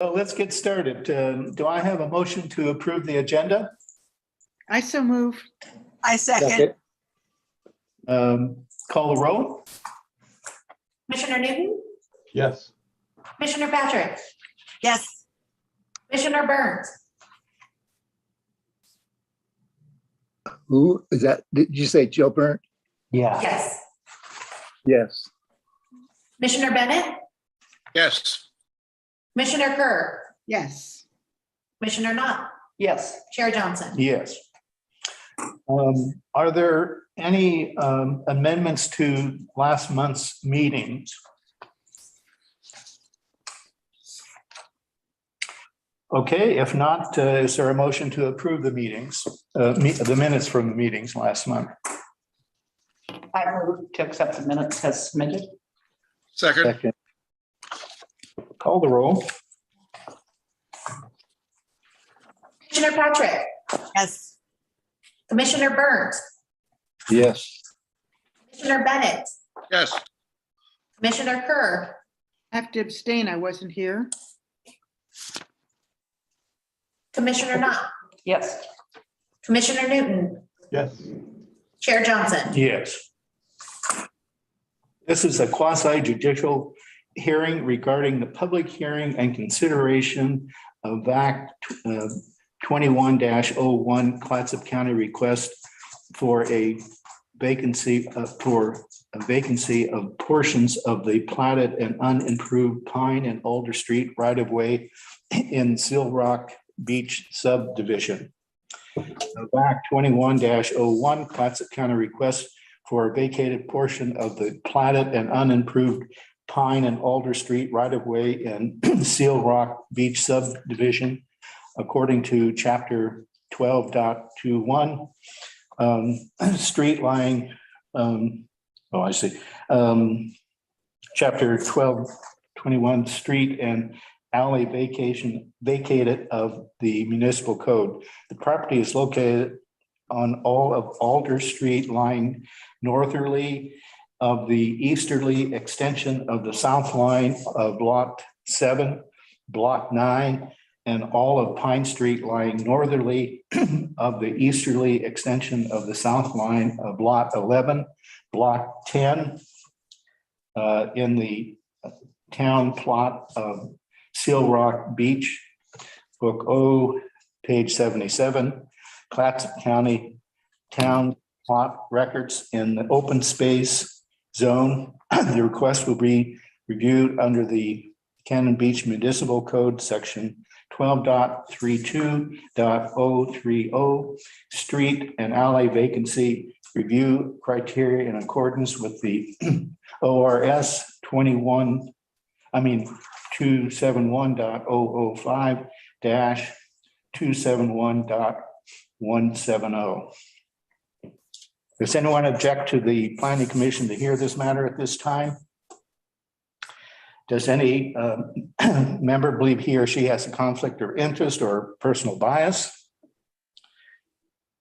So let's get started. Do I have a motion to approve the agenda? I so move. I second. Call the roll? Commissioner Newton, Yes. Commissioner Patrick, Yes. Commissioner Burns, Who is that? Did you say Joe Byrne? Yeah. yes. Yes. Commissioner Bennett, Yes. Commissioner Kerr, Yes. Commissioner Knott, Yes. Chair Johnson. Yes. Are there any amendments to last month's meetings? Okay, if not, is there a motion to approve the meetings, the minutes from the meetings last month? I move to accept the minutes as submitted. Second. Second. Call the roll? Commissioner Patrick, Yes. Commissioner Burns, Yes. Commissioner Bennett, Yes. Commissioner Kerr, I have to abstain. I wasn't here. Commissioner Knott, Yes. Commissioner Newton, Yes. Chair Johnson. Yes. This is a quasi judicial hearing regarding the public hearing and consideration of Act 21-01 Clatsop County request for a vacancy of portions of the platted and unimproved Pine and Alder Street right-of-way in Seal Rock Beach subdivision. Of Act 21-01 Clatsop County request for a vacated portion of the platted and unimproved Pine and Alder Street right-of-way in Seal Rock Beach subdivision, according to Chapter 12.21, street lying. I see. Chapter 12.21, street and alley vacated of the municipal code. The property is located on all of Alder Street, lying northerly of the easterly extension of the south line of Lot 7, Block 9, and all of Pine Street, lying northerly of the easterly extension of the south line of Lot 11, Block 10, in the town plot of Seal Rock Beach, Book O, page 77, Clatsop County Town Plot Records in the open space zone. The request will be reviewed under the Cannon Beach Municipal Code, section 12.32.030, street and alley vacancy review criteria in accordance with the ORS 271.005-271.170. Does anyone object to the planning commission to hear this matter at this time? Does any member believe he or she has a conflict of interest or personal bias?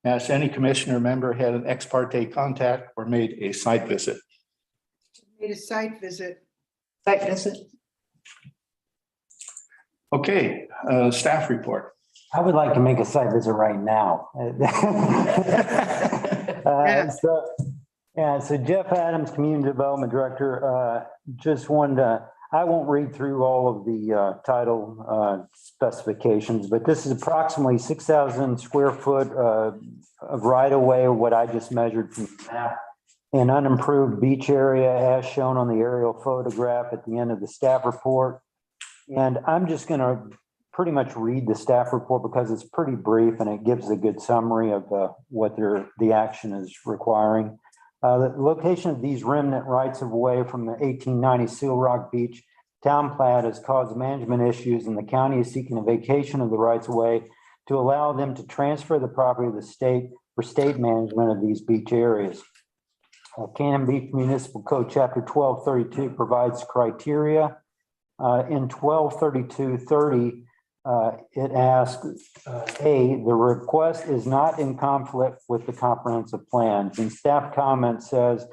Has any commissioner member had an ex parte contact or made a site visit? Made a site visit. Site visit. Okay, staff report. I would like to make a site visit right now. So Jeff Adams, Community Development Director, just wanted to, I won't read through all of the title specifications, but this is approximately 6,000 square foot of right of way, what I just measured from the map, an unimproved beach area as shown on the aerial photograph at the end of the staff report. And I'm just going to pretty much read the staff report because it's pretty brief and it gives a good summary of what the action is requiring. The location of these remnant rights of way from the 1890 Seal Rock Beach town plat has caused management issues, and the county is seeking a vacation of the rights of way to allow them to transfer the property to the state for state management of these beach areas. Cannon Beach Municipal Code Chapter 1232 provides criteria. In 1232.30, it asks, A, the request is not in conflict with the comprehensive plan. And staff comment says,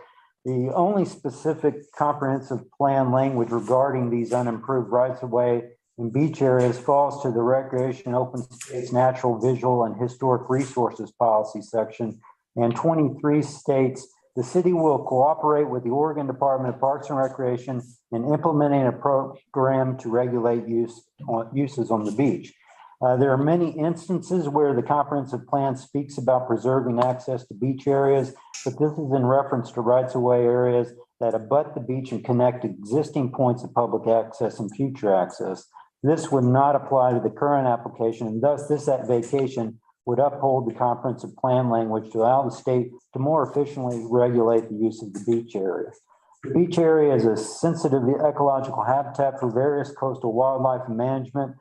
the only specific comprehensive plan language regarding these unimproved rights of way in beach areas falls to the Recreation, Open Space, Natural, Visual, and Historic Resources Policy section. And 23 states, the city will cooperate with the Oregon Department of Parks and Recreation in implementing a program to regulate uses on the beach. There are many instances where the comprehensive plan speaks about preserving access to beach areas, but this is in reference to rights-of-way areas that abut the beach and connect existing points of public access and future access. This would not apply to the current application, and thus this vacation would uphold the comprehensive plan language to allow the state to more efficiently regulate the use of the beach area. The beach area is a sensitive ecological habitat for various coastal wildlife, and management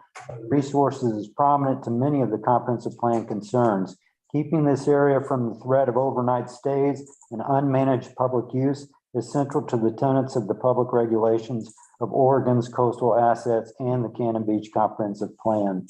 resources is prominent to many of the comprehensive plan concerns. Keeping this area from the threat of overnight stays and unmanaged public use is central to the tenets of the public regulations of Oregon's coastal assets and the Cannon Beach Comprehensive Plan.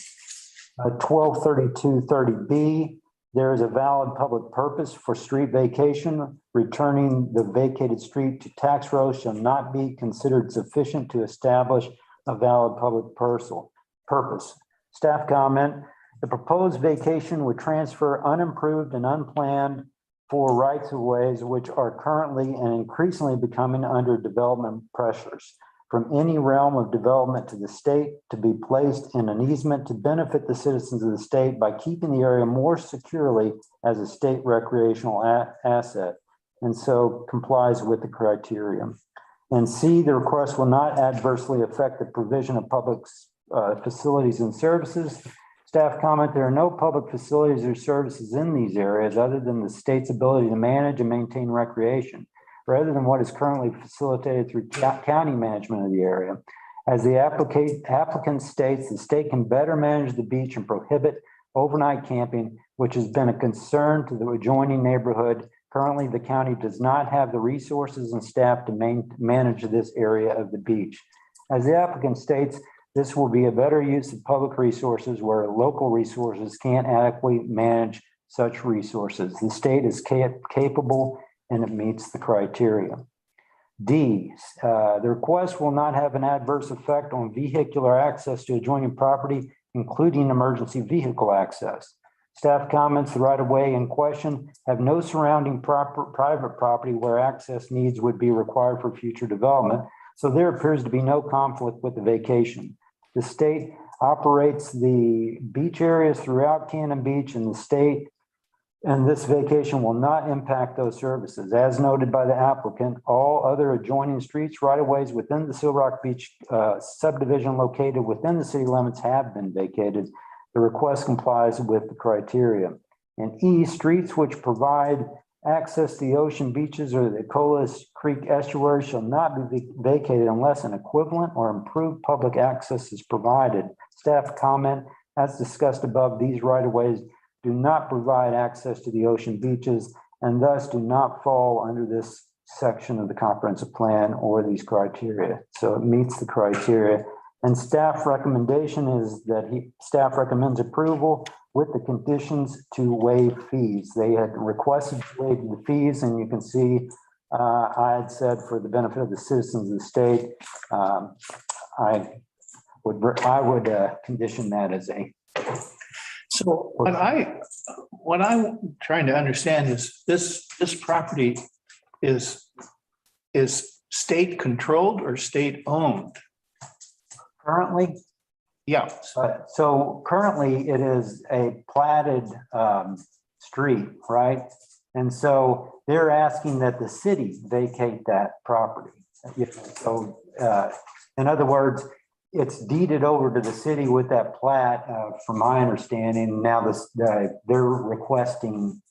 123230B, there is a valid public purpose for street vacation. Returning the vacated street to tax row shall not be considered sufficient to establish a valid public purpose. Staff comment, the proposed vacation would transfer unimproved and unplanned for rights of ways which are currently and increasingly becoming under development pressures from any realm of development to the state to be placed in an easement to benefit the citizens of the state by keeping the area more securely as a state recreational asset, and so complies with the criteria. And C, the request will not adversely affect the provision of public facilities and services. Staff comment, there are no public facilities or services in these areas other than the state's ability to manage and maintain recreation, rather than what is currently facilitated through county management of the area. As the applicant states, the state can better manage the beach and prohibit overnight camping, which has been a concern to the adjoining neighborhood. Currently, the county does not have the resources and staff to manage this area of the beach. As the applicant states, this will be a better use of public resources where local resources can't adequately manage such resources. The state is capable and it meets the criteria. D, the request will not have an adverse effect on vehicular access to adjoining property, including emergency vehicle access. Staff comments, the right-of-way in question have no surrounding private property where access needs would be required for future development, so there appears to be no conflict with the vacation. The state operates the beach areas throughout Cannon Beach, and the state and this vacation will not impact those services. As noted by the applicant, all other adjoining streets, right-of-ways within the Seal Rock Beach subdivision located within the city limits have been vacated. The request complies with the criteria. And E, streets which provide access to the ocean beaches or the Colas Creek estuary shall not be vacated unless an equivalent or improved public access is provided. Staff comment, as discussed above, these right-of-ways do not provide access to the ocean beaches and thus do not fall under this section of the comprehensive plan or these criteria. So it meets the criteria. And staff recommendation is that staff recommends approval with the conditions to waive fees. They had requested to waive the fees, and you can see I had said for the benefit of the citizens of the state, I would condition that as a. So what I'm trying to understand is this property is state controlled or state owned? Currently? Yeah. So currently it is a platted street, right? And so they're asking that the city vacate that property. So in other words, it's deeded over to the city with that plat, from my understanding. Now they're requesting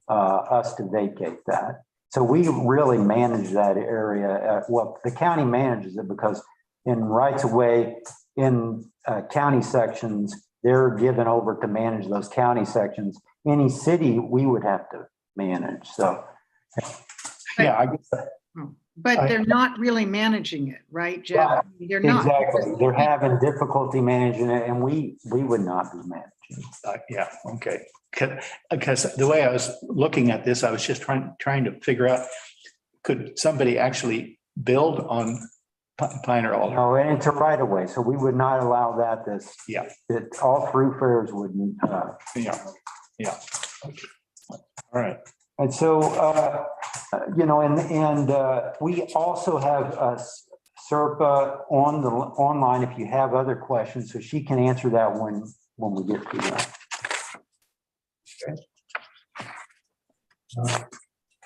us to vacate that. So we really manage that area. Well, the county manages it because in rights of way in county sections, they're given over to manage those county sections. Any city we would have to manage. So yeah, I guess that. But they're not really managing it, right, Jeff? They're not. Exactly. They're having difficulty managing it, and we would not be managing. Yeah, okay. Because the way I was looking at this, I was just trying to figure out, could somebody actually build on Pine or alder. No, and it's a right of way, so we would not allow that. Yeah. That all thoroughfares wouldn't. Yeah. All right. And so, we also have Serpa online if you have other questions, so she can answer that when we get to that.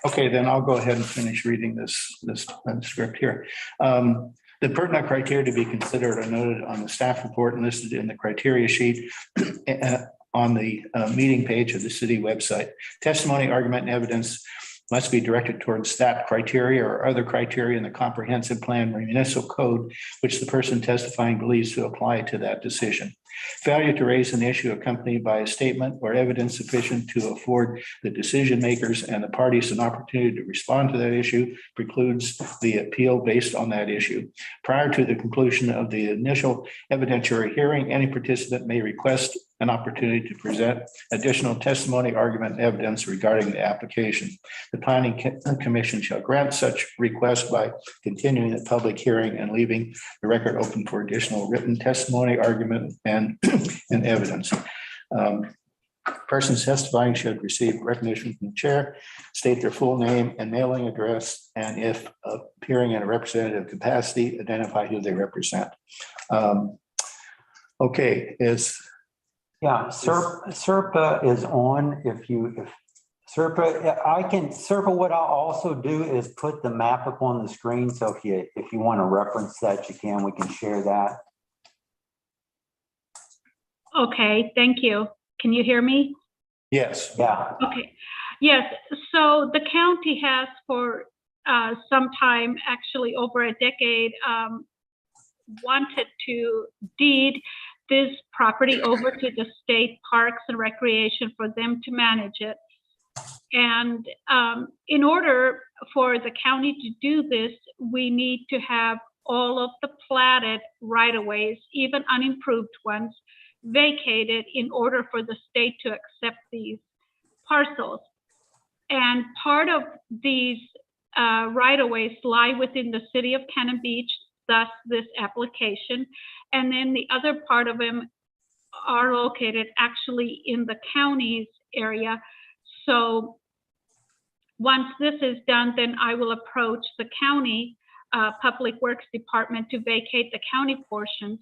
Okay, then I'll go ahead and finish reading this script here. The pertinent criteria to be considered are noted on the staff report and listed in the criteria sheet on the meeting page of the city website. Testimony, argument, and evidence must be directed towards that criteria or other criteria in the comprehensive plan or municipal code, which the person testifying believes to apply to that decision. Failure to raise an issue accompanied by a statement or evidence sufficient to afford the decision makers and the parties an opportunity to respond to that issue precludes the appeal based on that issue. Prior to the conclusion of the initial evidentiary hearing, any participant may request an opportunity to present additional testimony, argument, and evidence regarding the application. The Planning Commission shall grant such request by continuing the public hearing and leaving the record open for additional written testimony, argument, and evidence. Persons testifying should receive recognition from the chair, state their full name and mailing address, and if appearing in a representative capacity, identify who they represent. Okay, Serpa is on. Serpa, what I'll also do is put the map up on the screen. So if you want to reference that, we can share that. Okay, thank you. Can you hear me? yes. Yeah. Okay, yes. So the county has for some time, actually over a decade, wanted to deed this property over to the state parks and recreation for them to manage it. And in order for the county to do this, we need to have all of the platted right-of-ways, even unimproved ones, vacated in order for the state to accept these parcels. And part of these right-of-ways lie within the city of Cannon Beach, thus this application. And then the other part of them are located actually in the county's area. So once this is done, then I will approach the county Public Works Department to vacate the county portions.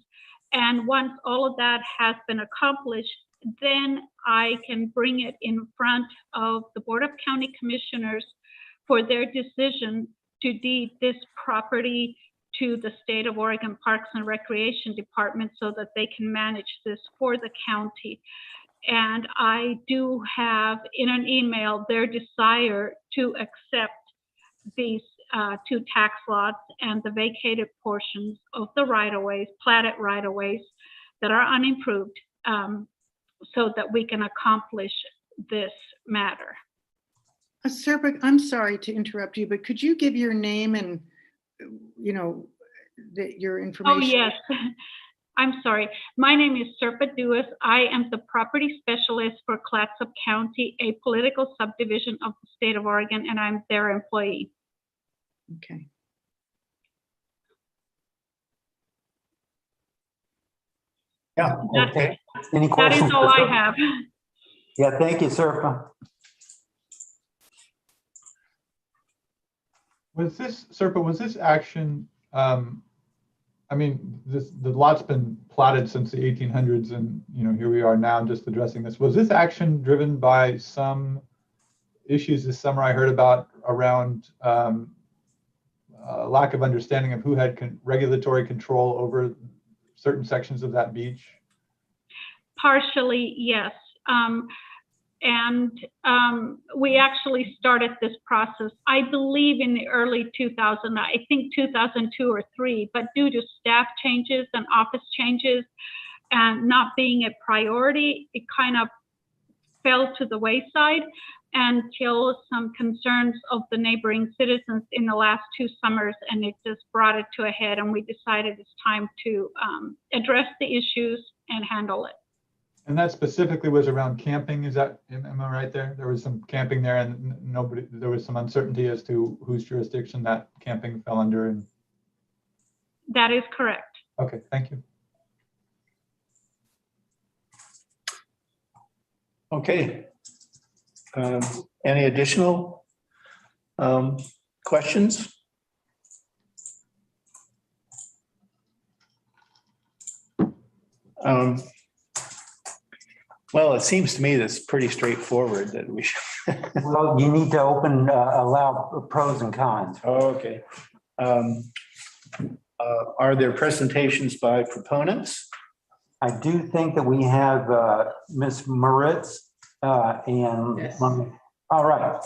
And once all of that has been accomplished, then I can bring it in front of the Board of County Commissioners for their decision to deed this property to the State of Oregon Parks and Recreation Department so that they can manage this for the county. And I do have in an email their desire to accept these two tax lots and the vacated portions of the right-of-ways, platted right-of-ways that are unimproved, so that we can accomplish this matter. Serpa, I'm sorry to interrupt you, but could you give your name and, your information? Oh, yes. I'm sorry. My name is Serpa Duas. I am the property specialist for Clatsop County, a political subdivision of the state of Oregon, and I'm their employee. Okay. Yeah. Okay. Any That questions? is all I have. Yeah, thank you, Serpa. Was this action, the lot's been platted since the 1800s and, here we are now just addressing this. Was this action driven by some issues this summer I heard about around lack of understanding of who had regulatory control over certain sections of that beach? Partially, yes. We actually started this process, I believe, in the early 2000s, I think 2002 or 3, but due to staff changes and office changes and not being a priority, it kind of fell to the wayside until some concerns of the neighboring citizens in the last 2 summers, and it just brought it to a head, and we decided it's time to address the issues and handle it. And that specifically was around camping, am I right there? There was some camping there and there was some uncertainty as to whose jurisdiction that camping fell under. That is correct. Okay, thank you. Okay. Any additional questions? Well, it seems to me that's pretty straightforward that we should. Well, you need to allow pros and cons. Okay. Are there presentations by proponents? I do think that we have Ms. Moritz and. Yes. All right.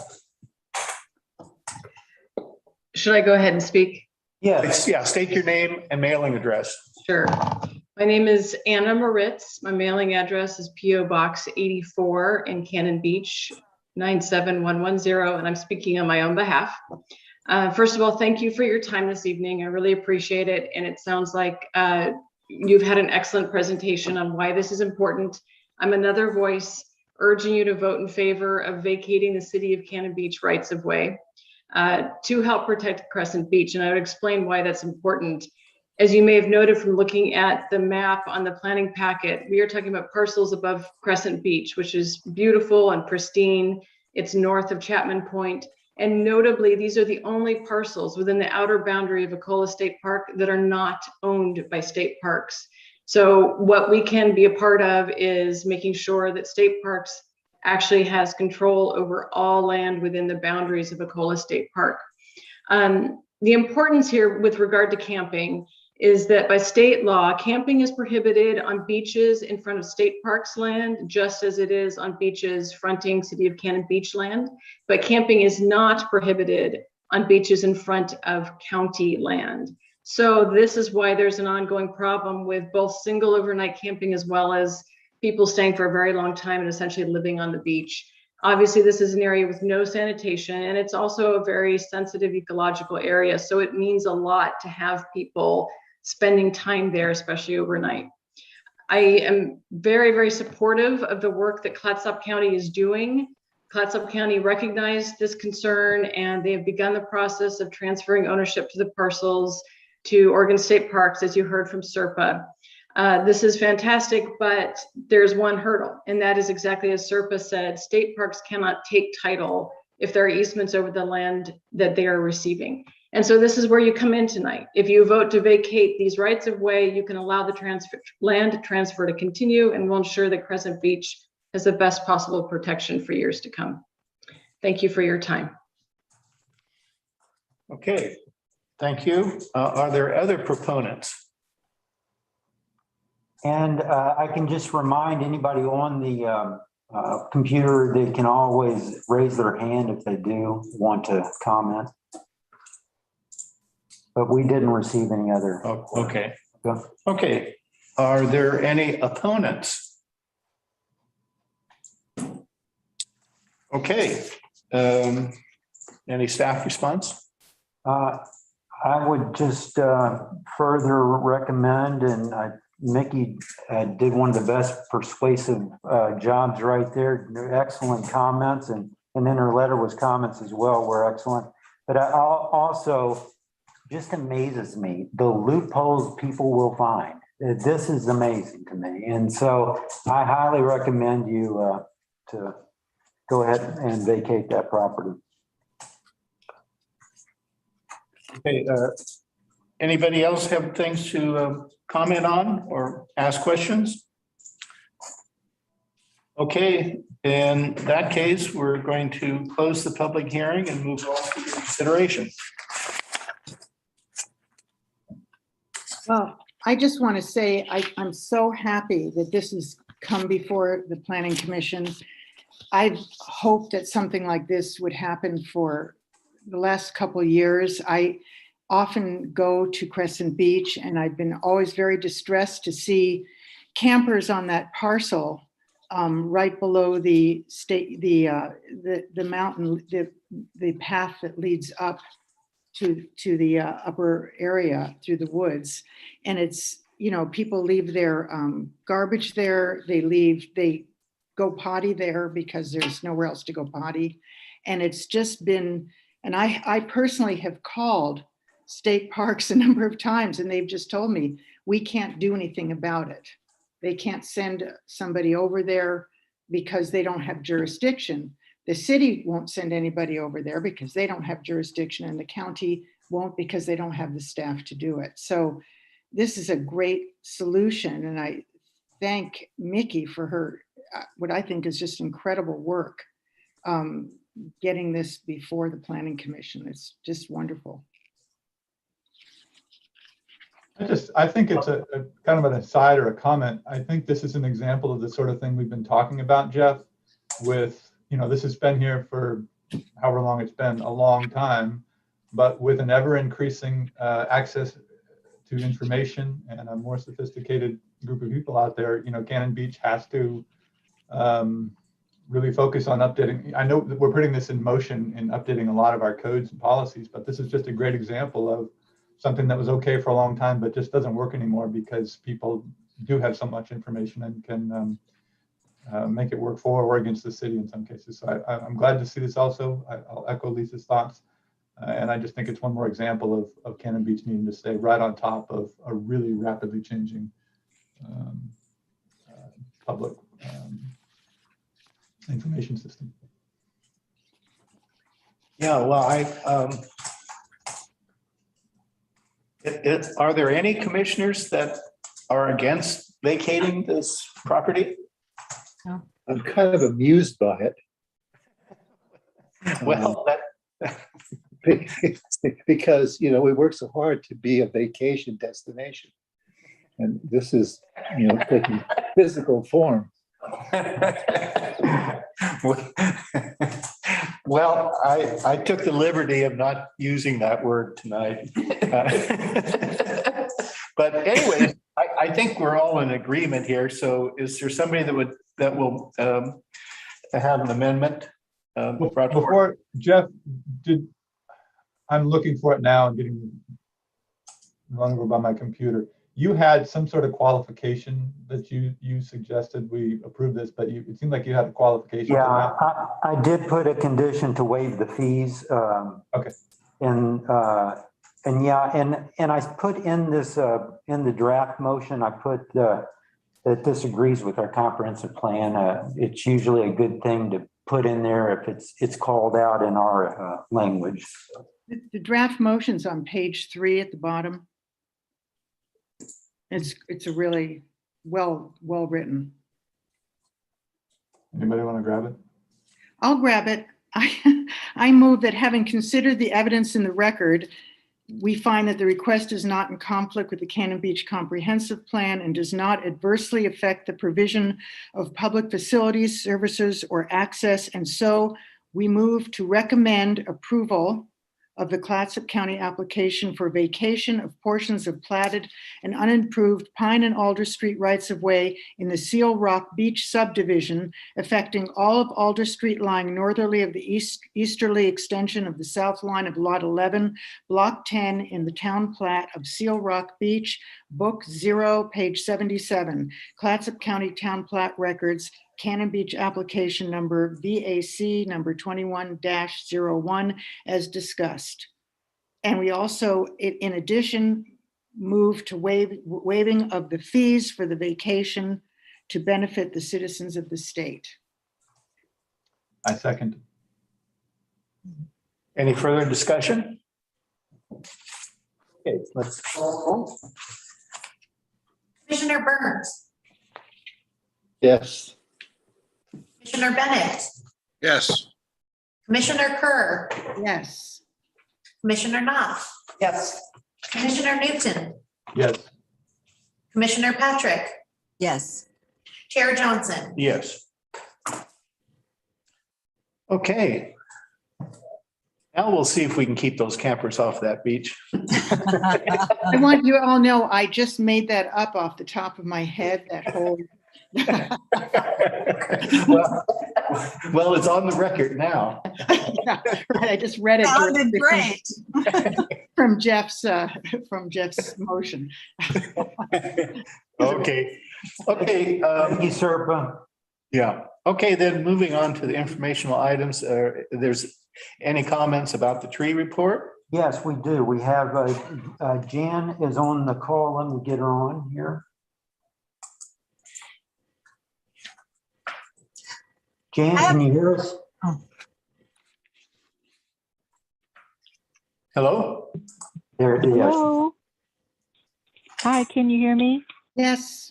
Should I go ahead and speak? Yes. Yeah, state your name and mailing address. Sure. My name is Anna Moritz. My mailing address is P.O. Box 84 in Cannon Beach, 97110, and I'm speaking on my own behalf. First of all, thank you for your time this evening. I really appreciate it. And it sounds like you've had an excellent presentation on why this is important. I'm another voice urging you to vote in favor of vacating the City of Cannon Beach rights of way to help protect Crescent Beach. And I would explain why that's important. As you may have noted from looking at the map on the planning packet, we are talking about parcels above Crescent Beach, which is beautiful and pristine. It's north of Chapman Point. And notably, these are the only parcels within the outer boundary of Ecola State Park that are not owned by state parks. So what we can be a part of is making sure that state parks actually has control over all land within the boundaries of Ecola State Park. The importance here with regard to camping is that by state law, camping is prohibited on beaches in front of state parks land, just as it is on beaches fronting City of Cannon Beach land. But camping is not prohibited on beaches in front of county land. So this is why there's an ongoing problem with both single overnight camping as well as people staying for a very long time and essentially living on the beach. Obviously, this is an area with no sanitation, and it's also a very sensitive ecological area. So it means a lot to have people spending time there, especially overnight. I am very, very supportive of the work that Clatsop County is doing. Clatsop County recognized this concern, and they have begun the process of transferring ownership to the parcels to Oregon State Parks, as you heard from SERPA. This is fantastic, but there's one hurdle, and that is exactly as SERPA said, state parks cannot take title if there are easements over the land that they are receiving. And so this is where you come in tonight. If you vote to vacate these rights of way, you can allow the land transfer to continue, and we'll ensure that Crescent Beach has the best possible protection for years to come. Thank you for your time. Okay, thank you. Are there other proponents? And I can just remind anybody on the computer, they can always raise their hand if they do want to comment. But we didn't receive any other. Oh, okay. Yeah. Okay. Are there any opponents? Okay. Any staff response? I would just further recommend, and Mickey did one of the best persuasive jobs right there. Excellent comments, and then her letter was comments as well were excellent. But I also just amazes me the loopholes people will find. This is amazing to me, and so I highly recommend you to go ahead and vacate that property. Okay. Anybody else have things to comment on or ask questions? Okay, in that case, we're going to close the public hearing and move on to consideration. Well, I just want to say I'm so happy that this has come before the Planning Commission. I've hoped that something like this would happen for the last couple of years. I often go to Crescent Beach, and I've been always very distressed to see campers on that parcel right below the mountain, the path that leads up to the upper area through the woods. And it's, you know, people leave their garbage there. They go potty there because there's nowhere else to go potty. And it's just been, and I personally have called state parks a number of times, and they've just told me, we can't do anything about it. They can't send somebody over there because they don't have jurisdiction. The city won't send anybody over there because they don't have jurisdiction, and the county won't because they don't have the staff to do it. So this is a great solution, and I thank Mickey for her, what I think is just incredible work, getting this before the Planning Commission. It's just wonderful. I think it's a kind of an aside or a comment. I think this is an example of the sort of thing we've been talking about, Jeff, with, this has been here for however long it's been, a long time, but with an ever increasing access to information and a more sophisticated group of people out there, Cannon Beach has to really focus on updating. I know that we're putting this in motion in updating a lot of our codes and policies, but this is just a great example of something that was okay for a long time, but just doesn't work anymore because people do have so much information and can make it work for or against the city in some cases. So I'm glad to see this also. I'll echo Lisa's thoughts. And I just think it's one more example of Cannon Beach needing to stay right on top of a really rapidly changing public information system. Yeah, well, are there any commissioners that are against vacating this property? I'm kind of amused by it. Well, Because, we work so hard to be a vacation destination. And this is, taking physical form. well, I took the liberty of not using that word tonight. But anyways, I think we're all in agreement here. So is there somebody that will have an amendment? Before Jeff, I'm looking for it now and getting run over by my computer. You had some sort of qualification that you suggested we approve this, but it seemed like you had a qualification. Yeah, I did put a condition to waive the fees. Okay. And I put in this in the draft motion, I put that this agrees with our comprehensive plan. It's usually a good thing to put in there if it's called out in our language. The draft motion's on page 3 at the bottom. It's a really well written. Anybody want to grab it? I'll grab it. I move that, having considered the evidence in the record, we find that the request is not in conflict with the Cannon Beach Comprehensive Plan and does not adversely affect the provision of public facilities, services, or access. And so we move to recommend approval of the Clatsop County application for vacation of portions of platted and unimproved Pine and Alder Street rights-of-way in the Seal Rock Beach subdivision, affecting all of Alder Street lying northerly of the easterly extension of the south line of Lot 11, Block 10 in the town plat of Seal Rock Beach, Book 0, page 77, Clatsop County Town Plat Records, Cannon Beach application number VAC number 21-01 as discussed. And we also, in addition, move to waiving of the fees for the vacation to benefit the citizens of the state. I second. Any further discussion? Okay, let's. Commissioner Burns, Yes. Commissioner Bennett, Yes. Commissioner Kerr, Yes. Commissioner Knopf, Yes. Commissioner Newton, Yes. Commissioner Patrick, Yes. Chair Johnson. Yes. Okay. Now we'll see if we can keep those campers off that beach. I want you all know I just made that up off the top of my head, that whole. Well, it's on the record now. Yeah, right, I just read it Sounded directly great. from Jeff's motion. Okay. Thank you, Serpa. Yeah. Okay, then moving on to the informational items. There's any comments about the tree report? Yes, we do. We have, Jan is on the call. Let me get her on here. Jan, can you hear us? Hello? There it is. Hello. Hi, can you hear me? Yes,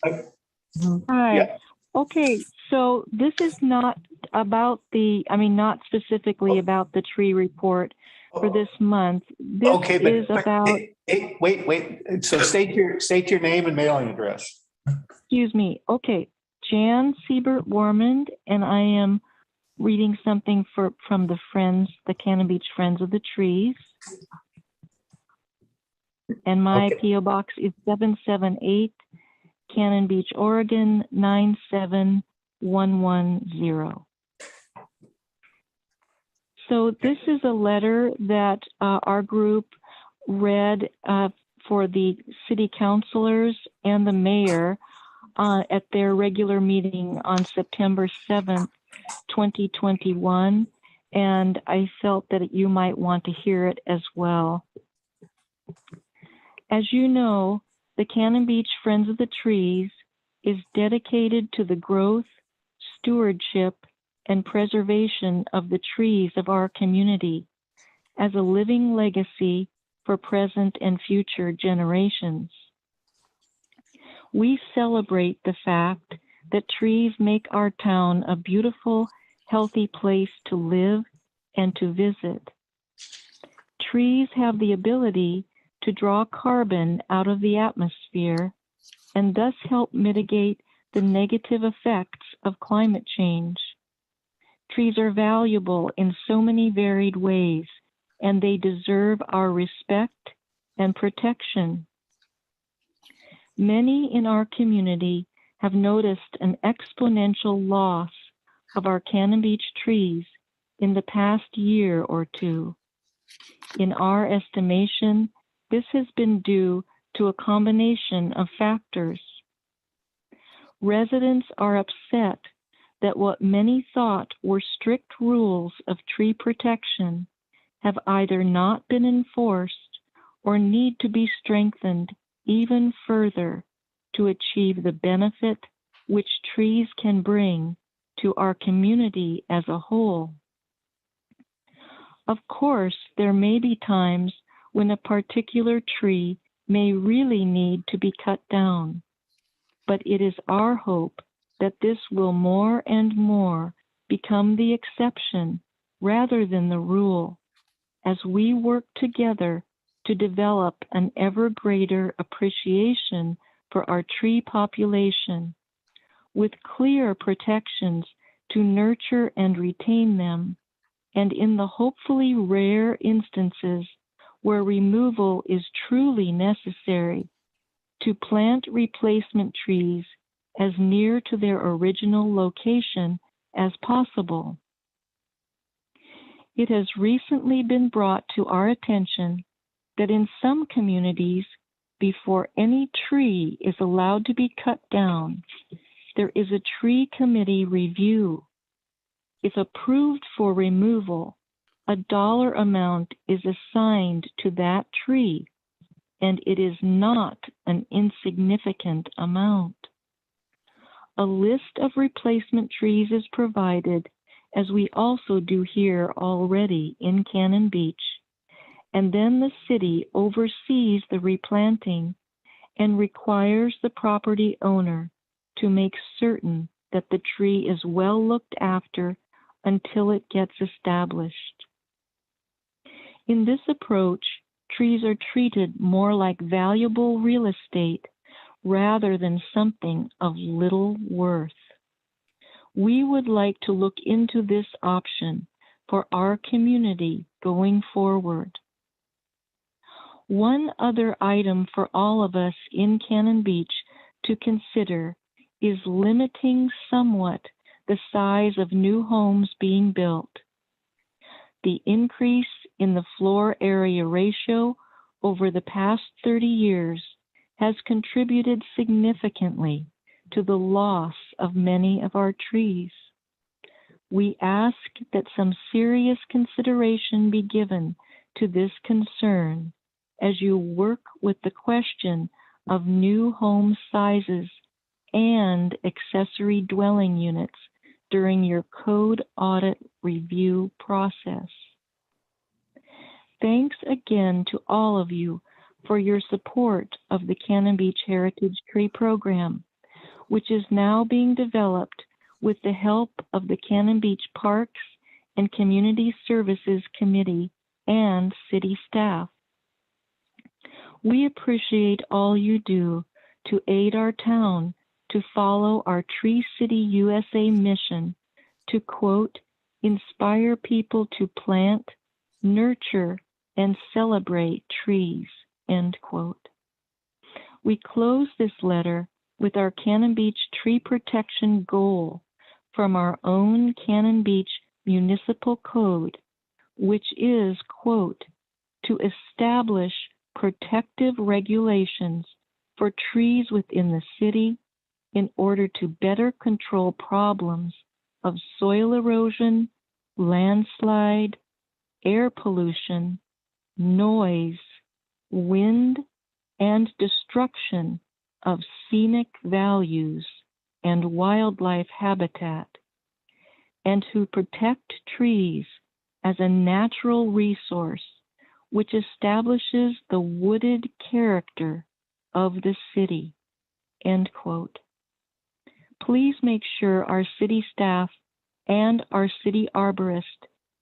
Hi. Yeah. Okay, so this is not about not specifically about the tree report for this month. This Okay, is but about, hey, wait. So state your name and mailing address. excuse me, okay, Jan Siebert Warmond, and I am reading something from the Cannon Beach Friends of the Trees. And my Okay. PO box is 778 Cannon Beach, Oregon, 97110. So this is a letter that our group read for the city councilors and the mayor at their regular meeting on September 7th, 2021. And I felt that you might want to hear it as well. As you know, the Cannon Beach Friends of the Trees is dedicated to the growth, stewardship, and preservation of the trees of our community as a living legacy for present and future generations. We celebrate the fact that trees make our town a beautiful, healthy place to live and to visit. Trees have the ability to draw carbon out of the atmosphere and thus help mitigate the negative effects of climate change. Trees are valuable in so many varied ways, and they deserve our respect and protection. Many in our community have noticed an exponential loss of our Cannon Beach trees in the past year or two. In our estimation, this has been due to a combination of factors. Residents are upset that what many thought were strict rules of tree protection have either not been enforced or need to be strengthened even further to achieve the benefit which trees can bring to our community as a whole. Of course, there may be times when a particular tree may really need to be cut down, but it is our hope that this will more and more become the exception rather than the rule, as we work together to develop an ever greater appreciation for our tree population, with clear protections to nurture and retain them, and in the hopefully rare instances where removal is truly necessary, to plant replacement trees as near to their original location as possible. It has recently been brought to our attention that in some communities, before any tree is allowed to be cut down, there is a tree committee review. If approved for removal, a dollar amount is assigned to that tree, and it is not an insignificant amount. A list of replacement trees is provided, as we also do here already in Cannon Beach, and then the city oversees the replanting and requires the property owner to make certain that the tree is well looked after until it gets established. In this approach, trees are treated more like valuable real estate rather than something of little worth. We would like to look into this option for our community going forward. One other item for all of us in Cannon Beach to consider is limiting somewhat the size of new homes being built. The increase in the floor area ratio over the past 30 years has contributed significantly to the loss of many of our trees. We ask that some serious consideration be given to this concern as you work with the question of new home sizes and accessory dwelling units during your code audit review process. Thanks again to all of you for your support of the Cannon Beach Heritage Tree Program, which is now being developed with the help of the Cannon Beach Parks and Community Services Committee and city staff. We appreciate all you do to aid our town to follow our Tree City USA mission to, quote, inspire people to plant, nurture, and celebrate trees, end quote. We close this letter with our Cannon Beach tree protection goal from our own Cannon Beach Municipal Code, which is, quote, to establish protective regulations for trees within the city in order to better control problems of soil erosion, landslide, air pollution, noise, wind, and destruction of scenic values and wildlife habitat, and to protect trees as a natural resource which establishes the wooded character of the city, end quote. Please make sure our city staff and our city arborist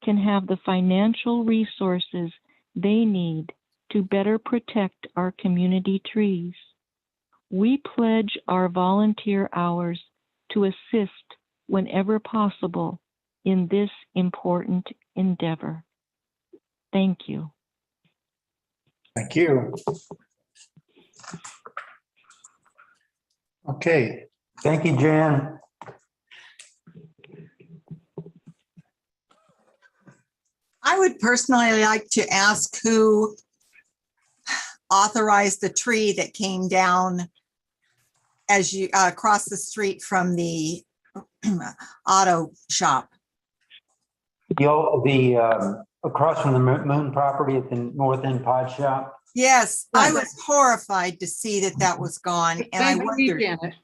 can have the financial resources they need to better protect our community trees. We pledge our volunteer hours to assist whenever possible in this important endeavor. Thank you. Thank you. Okay, Thank you, Jan. I would personally like to ask who authorized the tree that came down as you across the street from the auto shop. Across from the Moon property at the North End Pod Shop. Yes, I was horrified to see that that was gone, and I agree, wondered Janet.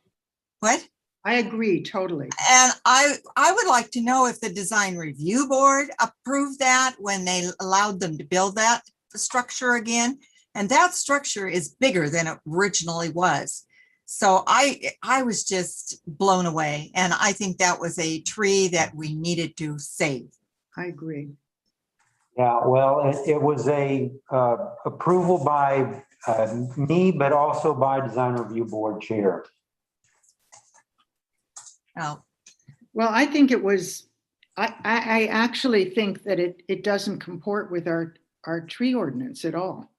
what. I agree totally. And I would like to know if the design review board approved that when they allowed them to build that structure again. And that structure is bigger than it originally was. So I was just blown away. And I think that was a tree that we needed to save. I agree. Yeah, well, it was a approval by me, but also by Design Review Board Chair. Oh, Well, I think it was, I actually think that it doesn't comport with our tree ordinance at all.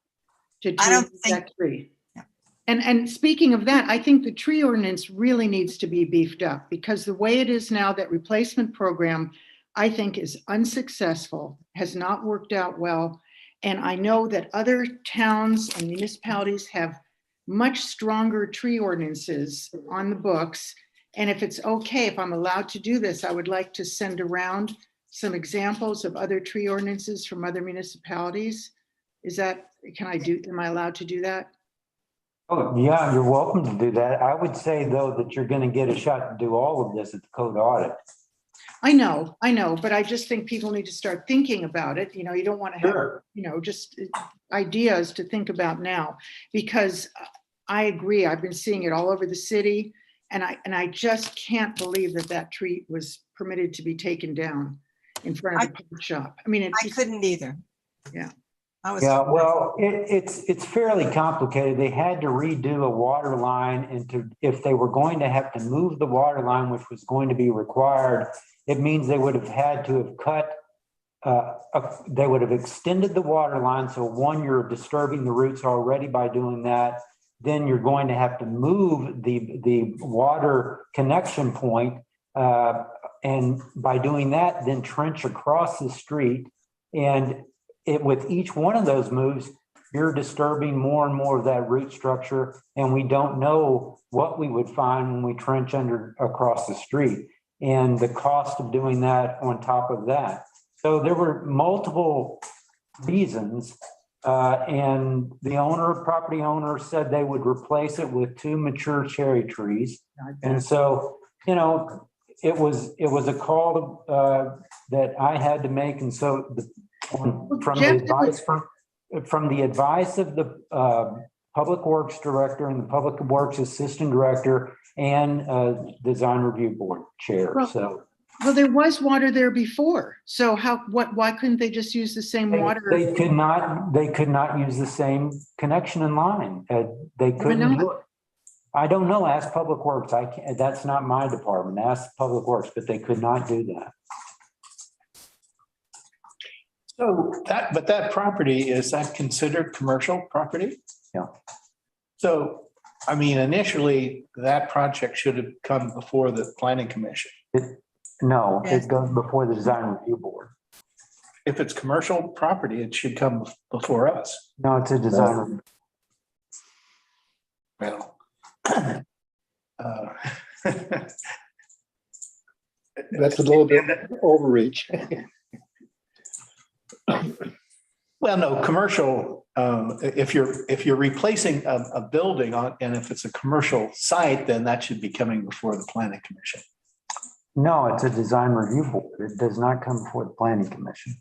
I don't think. That tree. Yeah. And speaking of that, I think the tree ordinance really needs to be beefed up because the way it is now, that replacement program, I think is unsuccessful, has not worked out well. And I know that other towns and municipalities have much stronger tree ordinances on the books. And if it's okay, if I'm allowed to do this, I would like to send around some examples of other tree ordinances from other municipalities. Am I allowed to do that? Oh, yeah, you're welcome to do that. I would say, though, that you're going to get a shot to do all of this at the code audit. I know, but I just think people need to start thinking about it. You know, you don't want to have, Sure. Just ideas to think about now, because I agree. I've been seeing it all over the city. And I just can't believe that tree was permitted to be taken down in front of the pawn shop. I mean, I couldn't either. Yeah. Yeah, well, it's fairly complicated. They had to redo a water line, and if they were going to have to move the water line, which was going to be required, it means they would have had to have cut. They would have extended the water line. So one, you're disturbing the roots already by doing that. Then you're going to have to move the water connection point. And by doing that, then trench across the street. And with each one of those moves, you're disturbing more and more of that root structure. And we don't know what we would find when we trench across the street, and the cost of doing that on top of that. So there were multiple reasons. And the property owner said they would replace it with 2 mature cherry trees. And so, you know, it was a call that I had to make. And so from the advice of the Public Works Director and the Public Works Assistant Director and Design Review Board Chair. Well, there was water there before. So why couldn't they just use the same water? They could not use the same connection and line. They Why couldn't not? do it. I don't know. Ask Public Works. I can't, that's not my department. Ask Public Works, but they could not do that. So that property, is that considered commercial property? Yeah. So, I mean, initially, that project should have come before the planning commission. No, Yes. it goes before the Design Review Board. If it's commercial property, it should come before us. No, it's a design review. Well. That's a little bit overreach. Well, no, commercial, if you're replacing a building and if it's a commercial site, then that should be coming before the planning commission. No, it's a design review board. It does not come before the planning commission.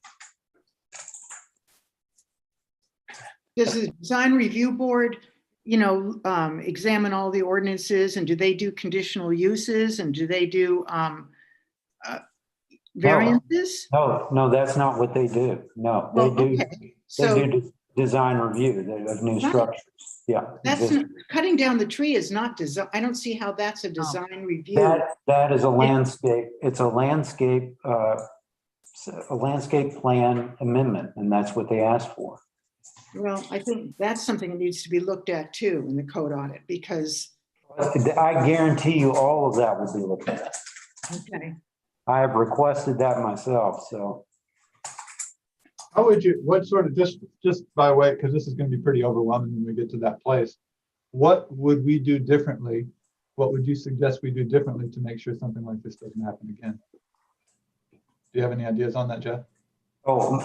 Does the design review board, examine all the ordinances, and do they do conditional uses, and do they do variances? No, that's not what they do. No, Well, they okay. do So design review of new structures. Yeah. cutting down the tree is not design. I don't see how that's a design review. That is a landscape. It's a landscape plan amendment, and that's what they asked for. Well, I think that's something that needs to be looked at too in the code audit, because. I guarantee you all of that will be looked at. Okay. I have requested that myself, so. How would you, what sort of, just by way, because this is going to be pretty overwhelming when we get to that place, what would we do differently? What would you suggest we do differently to make sure something like this doesn't happen again? Do you have any ideas on that, Jeff? Oh,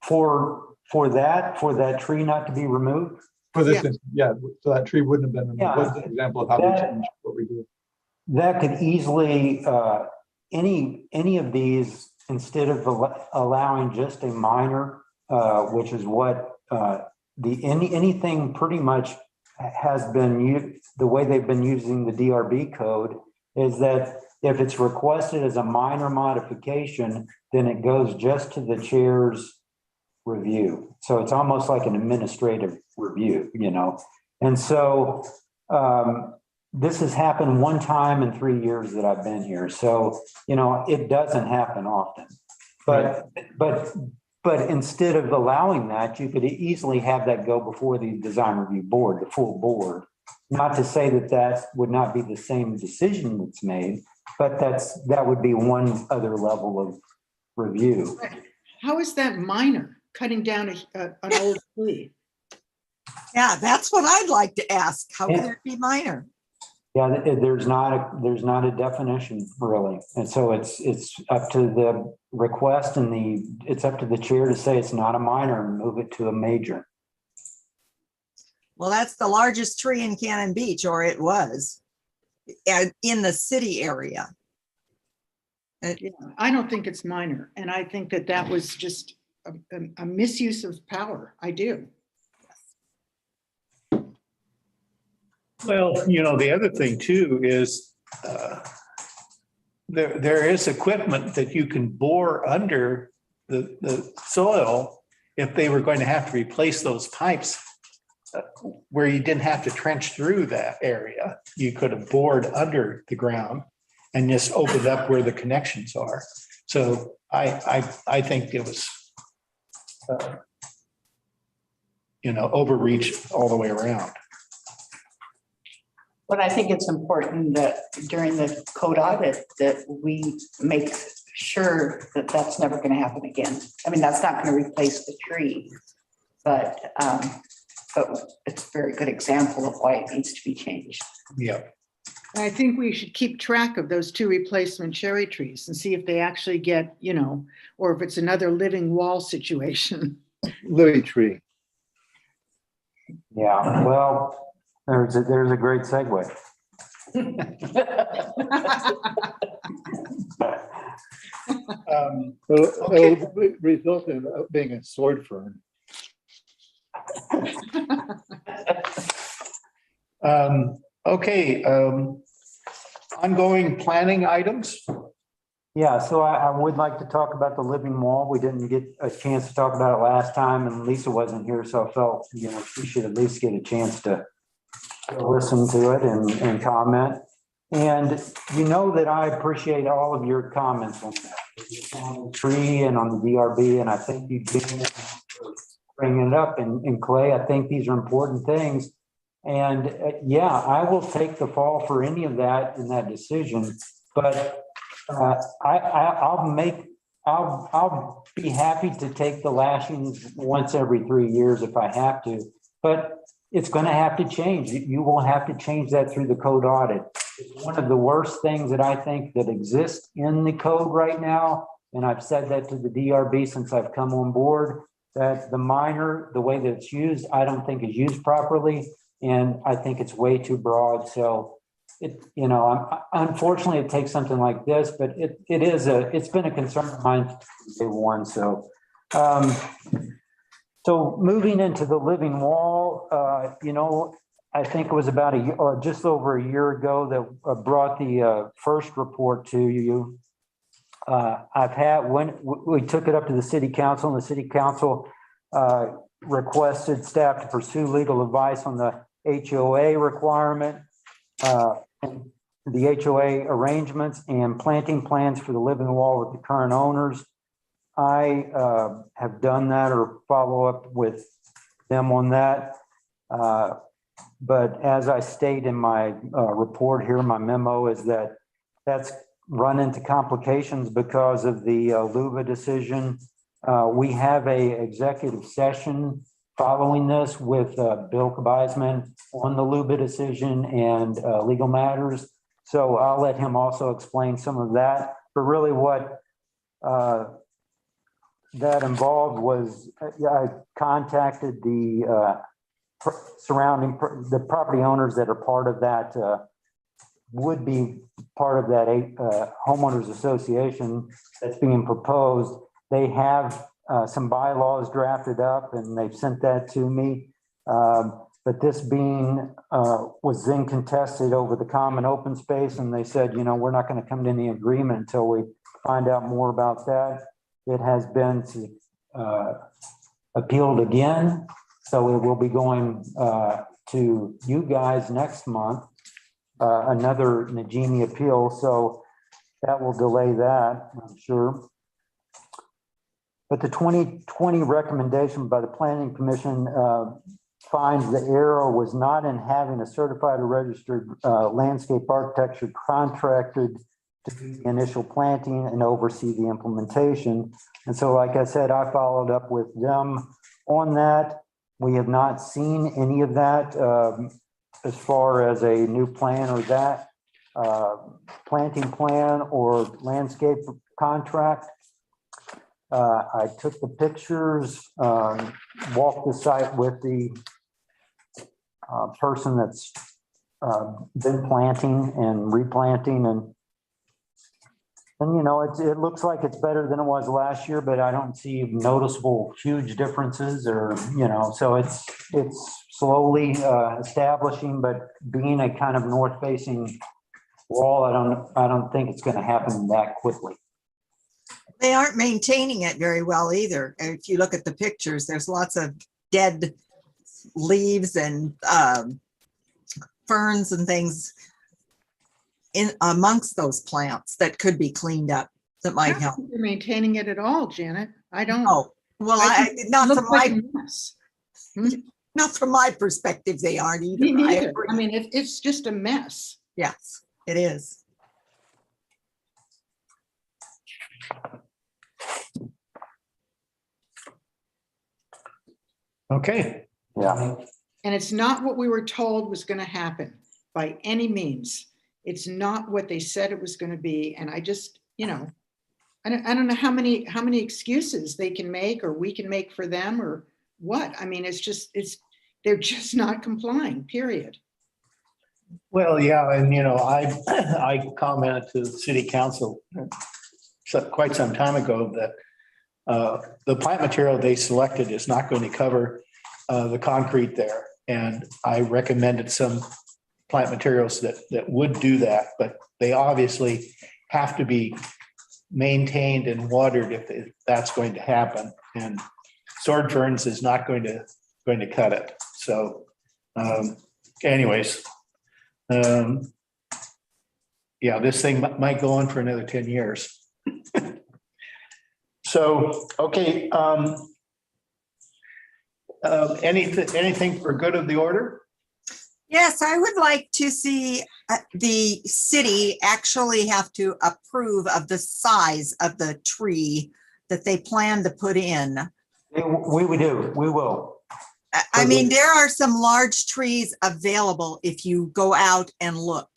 for that tree not to be removed? For this instance, yeah, so that tree wouldn't have been removed. Yeah. What's an example of how we change what we do? That could easily, any of these, instead of allowing just a minor, which is what anything pretty much has been, the way they've been using the DRB code is that if it's requested as a minor modification, then it goes just to the chair's review. So it's almost like an administrative review, And so this has happened one time in 3 years that I've been here. So, it doesn't happen often. But instead of allowing that, you could easily have that go before the design review board, the full board. Not to say that would not be the same decision that's made, but that would be one other level of review. How is that minor, cutting down an old tree? Yeah, that's what I'd like to ask. How can it be minor? Yeah, there's not a definition really. And so it's up to the request and it's up to the chair to say it's not a minor and move it to a major. Well, that's the largest tree in Cannon Beach, or it was, in the city area. Yeah, I don't think it's minor. And I think that was just a misuse of power. I do. Well, the other thing too is there is equipment that you can bore under the soil if they were going to have to replace those pipes where you didn't have to trench through that area. You could have bored under the ground and just opened up where the connections are. So I think it was, overreach all the way around. But I think it's important that during the code audit that we make sure that that's never going to happen again. I mean, that's not going to replace the tree, but it's a very good example of why it needs to be changed. Yeah. I think we should keep track of those 2 replacement cherry trees and see if they actually get, or if it's another living wall situation. Louis tree. Yeah, well, there's a great segue. It'll result in being a sword fern. Okay, ongoing planning items. Yeah, so I would like to talk about the living wall. We didn't get a chance to talk about it last time, and Lisa wasn't here, so I felt, she should at least get a chance to listen to it and comment. And you know that I appreciate all of your comments on that, on the tree and on the DRB, and I think you did bring it up. And Clay, I think these are important things. And yeah, I will take the fall for any of that in that decision, but I'll be happy to take the lashings once every 3 years if I have to, but it's going to have to change. You will have to change that through the code audit. It's one of the worst things that I think that exists in the code right now. And I've said that to the DRB since I've come on board, that the minor, the way that it's used, I don't think is used properly. And I think it's way too broad. So unfortunately it takes something like this, but it's been a concern of mine since day one. So, so moving into the living wall, I think it was about just over a year ago that I brought the first report to you. When we took it up to the city council, and the city council requested staff to pursue legal advice on the HOA requirement, and the HOA arrangements and planting plans for the living wall with the current owners. I have done that or follow up with them on that. But as I state in my report here, my memo is that that's run into complications because of the LUVA decision. We have a executive session following this with Bill Kabizman on the LUVA decision and legal matters. So I'll let him also explain some of that. But really what that involved was I contacted the surrounding the property owners that are part of that would be part of that homeowners association that's being proposed. They have some bylaws drafted up and they've sent that to me. But this being was then contested over the common open space, and they said, we're not going to come to any agreement until we find out more about that. It has been appealed again. So it will be going to you guys next month, another Najimi appeal. So that will delay that, I'm sure. But the 2020 recommendation by the Planning Commission finds the error was not in having a certified or registered landscape architecture contracted to do the initial planting and oversee the implementation. And so, like I said, I followed up with them on that. We have not seen any of that as far as a new plan or that planting plan or landscape contract. I took the pictures, walked the site with the person that's been planting and replanting, and it looks like it's better than it was last year, but I don't see noticeable huge differences or, so it's slowly establishing, but being a kind of north facing wall, I don't think it's going to happen that quickly. They aren't maintaining it very well either. And if you look at the pictures, there's lots of dead leaves and ferns and things in amongst those plants that could be cleaned up that might help. You're maintaining it at all, Janet. I don't. Oh, well, not from my mess. not from my perspective, they aren't either. Me neither. I mean, it's just a mess. Yes, it is. Okay. Yeah. And it's not what we were told was going to happen by any means. It's not what they said it was going to be. And I just, I don't know how many excuses they can make or we can make for them or what. I mean, they're just not complying, period. Well, yeah, and I commented to the city council quite some time ago that the plant material they selected is not going to cover the concrete there. And I recommended some plant materials that would do that, but they obviously have to be maintained and watered if that's going to happen. And sword ferns is not going to cut it. So anyways, yeah, this thing might go on for another 10 years. So, okay. Anything for good of the order? Yes, I would like to see the city actually have to approve of the size of the tree that they plan to put in. We will. I mean, there are some large trees available if you go out and look.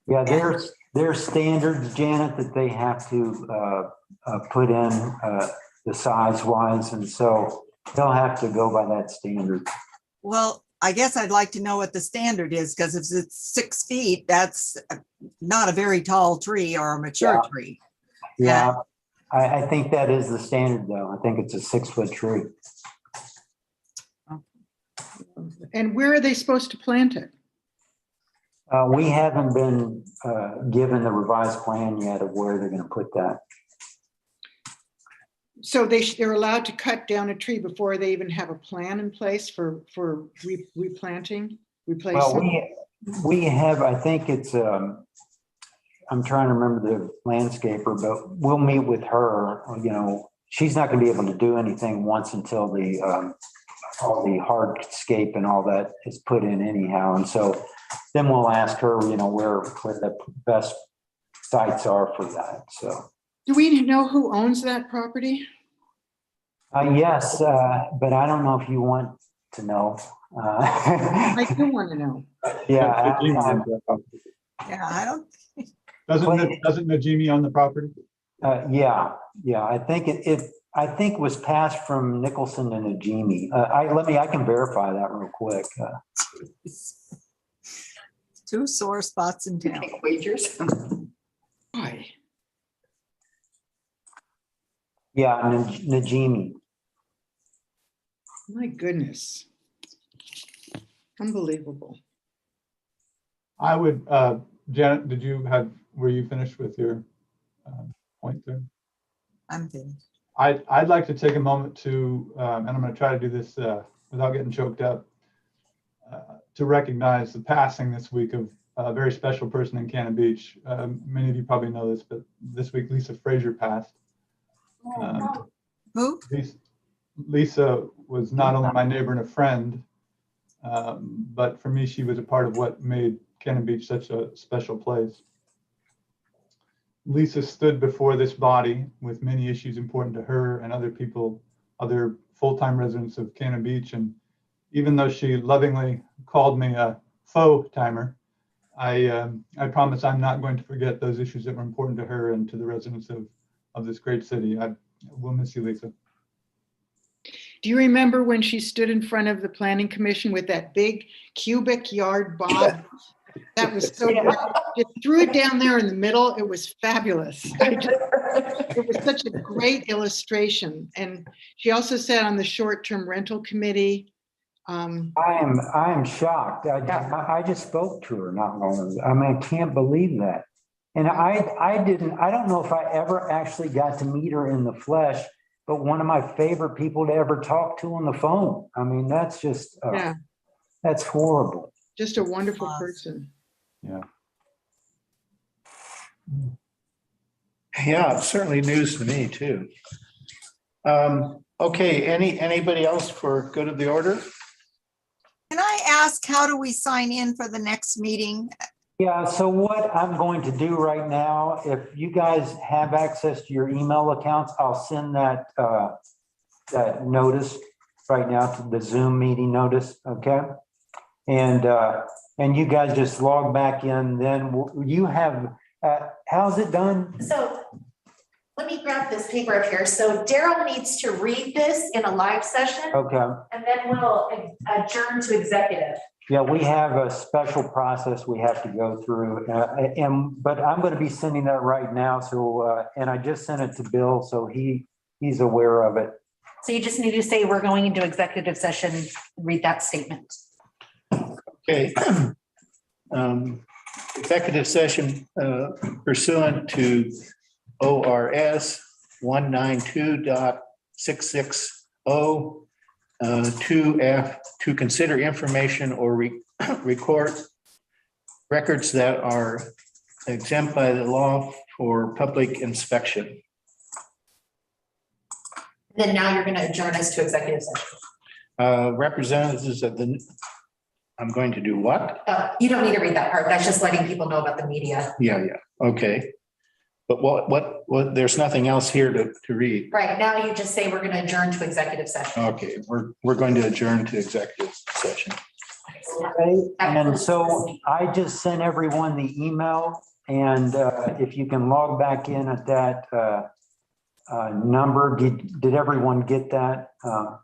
Yeah, there's standards, Janet, that they have to put in the size wise. And so they'll have to go by that standard. Well, I guess I'd like to know what the standard is, because if it's 6 feet, that's not a very tall tree or a mature tree. Yeah, I think that is the standard though. I think it's a 6-foot tree. And where are they supposed to plant it? We haven't been given the revised plan yet of where they're going to put that. So they're allowed to cut down a tree before they even have a plan in place for replanting, replacing? Well, we have, I think it's, I'm trying to remember the landscaper, but we'll meet with her. She's not going to be able to do anything once until all the hardscape and all that is put in anyhow. And so then we'll ask her, where the best sites are for that. So. Do we know who owns that property? Yes, but I don't know if you want to know. I do want to know. Yeah. I don't. Doesn't Najimi own the property? Yeah. I think it was passed from Nicholson to Najimi. I can verify that real quick. 2 sore spots in town. Take wagers. Why? Yeah, Najimi. My goodness. Unbelievable. I would, Janet, were you finished with your point there? I'm finished. I'd like to take a moment to, and I'm going to try to do this without getting choked up, to recognize the passing this week of a very special person in Cannon Beach. Many of you probably know this, but this week Lisa Frazier passed. Who? Lisa was not only my neighbor and a friend, but for me, she was a part of what made Cannon Beach such a special place. Lisa stood before this body with many issues important to her and other people, other full-time residents of Cannon Beach. And even though she lovingly called me a faux timer, I promise I'm not going to forget those issues that were important to her and to the residents of this great city. I will miss you, Lisa. Do you remember when she stood in front of the planning commission with that big cubic yard bob? That was so great. Just threw it down there in the middle. It was fabulous. It was such a great illustration. And she also sat on the short-term rental committee. I am shocked. I just spoke to her not long ago. I mean, I can't believe that. And I don't know if I ever actually got to meet her in the flesh, but one of my favorite people to ever talk to on the phone. I mean, that's just, that's horrible. Just a wonderful person. Yeah. Yeah, it's certainly news to me too. Okay, anybody else for good of the order? Can I ask, how do we sign in for the next meeting? Yeah, so what I'm going to do right now, if you guys have access to your email accounts, I'll send that that notice right now, to the Zoom meeting notice, okay? And you guys just log back in, then you have, how's it done? So let me grab this paper up here. So Daryl needs to read this in a live session Okay. and then we'll adjourn to executive. Yeah, we have a special process we have to go through, but I'm going to be sending that right now. So, and I just sent it to Bill, so he's aware of it. So you just need to say we're going into executive session, read that statement. Okay. Executive session pursuant to ORS 192.660 2F to consider information or record records that are exempt by the law for public inspection. Then now you're going to adjourn us to executive session. Representatives of the, I'm going to do what? You don't need to read that part. That's just letting people know about the media. Yeah, okay. But what, there's nothing else here to read. Right, now you just say we're going to adjourn to executive session. Okay, we're going to adjourn to executive session. Okay, and so I just sent everyone the email, and if you can log back in at that number, did everyone get that? I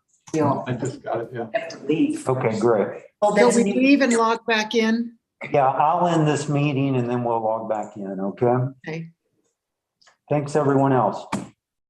just got it, yeah. Have to leave. Okay, great. Well, So that's we new. leave and log back in? Yeah, I'll end this meeting and then we'll log back in, okay? Okay. Thanks, everyone else.